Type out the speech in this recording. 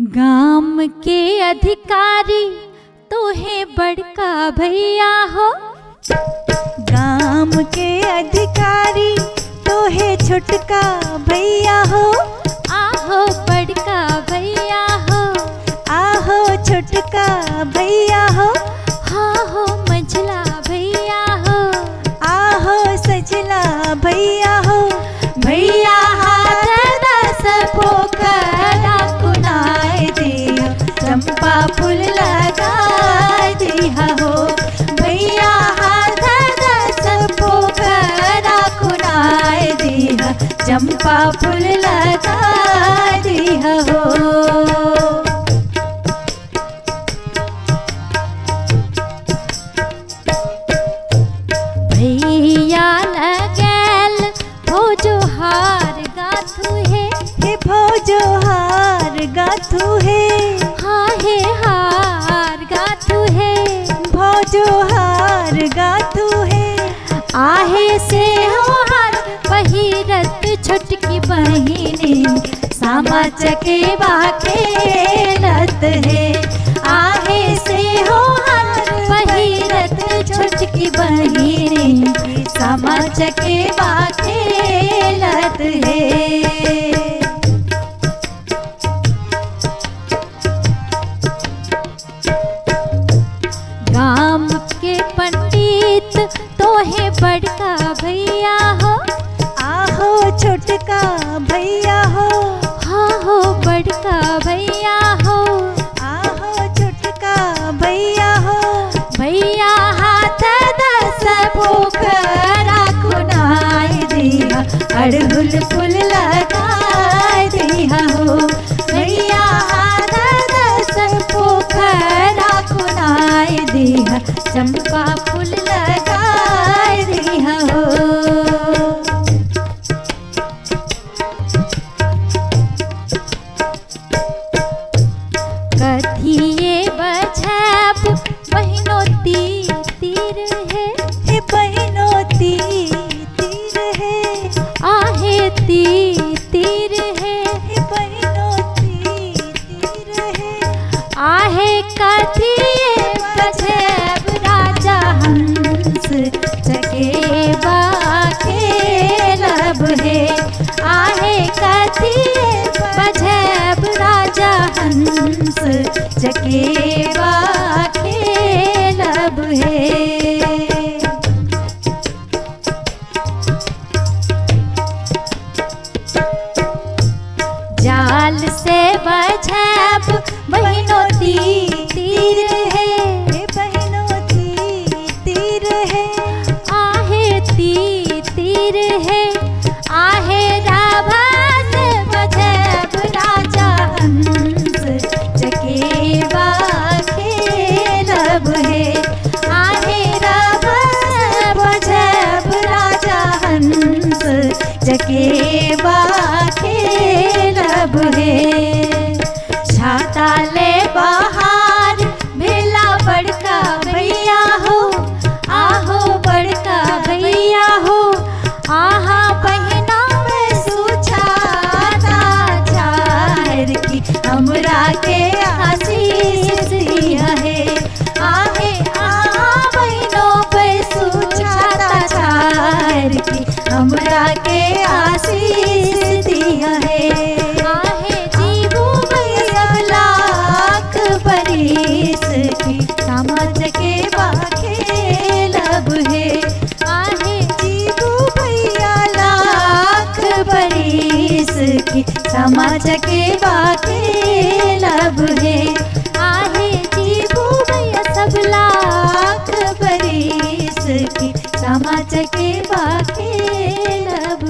गाम के अधिकारी तोहे बड़का भैया हो। गाम के अधिकारी तोहे छोटका भैया हो। आहो बड़का भैया हो, आहो छोटका भैया हो। हाँ हो मझला भैया हो, आहो सजला भैया हो। भैया हाथ दस पोखरा कुनाए दिया चंपा फूल लगाए दिया हो। भैया हाथ दस पोखरा कुनाए दिया चंपा फूल लगाए दिया हो। भैया लगैल भोजो हार गाथू है। हे भोजो हार गाथू है। हाँ हे हार गाथू है। भोजो हार गाथू है। आहे से हो हार पहिरत छोटकी बहिनी सामा चकेवा खेलत है। आहे से हो हार पहिरत छोटकी बहिनी सामा चकेवा खेलत है। गाम के पंडित तोहे बड़का भैया हो। आहो छोटका भैया हो। हाँ हो बड़का भैया हो, आहो छोटका भैया हो। भैया हाथ दस पोखरा खुनाए दिया अड़हुल फूल लगाए दिया हो। भैया हाथ दस पोखरा खुनाए दिया चंपा फूल लगाए दिया हो। कथिए बछैब बहिनो तीर है। हे बहिनो तीर है। आहे तीर है। हे बहिनो तीर है। आहे कथिए बछैब राजा हंस चकेवा खेलब है। आहे कथिए बछैब राजा हंस चकेवा खेलब है। जाल से बछैब बहिनो तीर है। हे बहिनो तीर है। आहे तीर है। आहे राभा से बछैब राजा हंस चकेवा खेलब है। आहे राभा बछैब राजा हंस चकेवा खेलब है। छाता ले बहार भेला बड़का भैया हो। आहो बड़का भैया हो। आहा बहिना में सुछाता झार की हमरा के आशीष दिया है। आहे आ बहिनों पे सुछाता झार की हमरा के आशीष दिया है। आहे जीवू भैया लाख बरिस की सामा चकेवा खेलब है। आहे जीवू भैया लाख बरिस की सामा चकेवा खेलब है। आहे जीवू भैया सब लाख बरिस की सामा चकेवा खेलब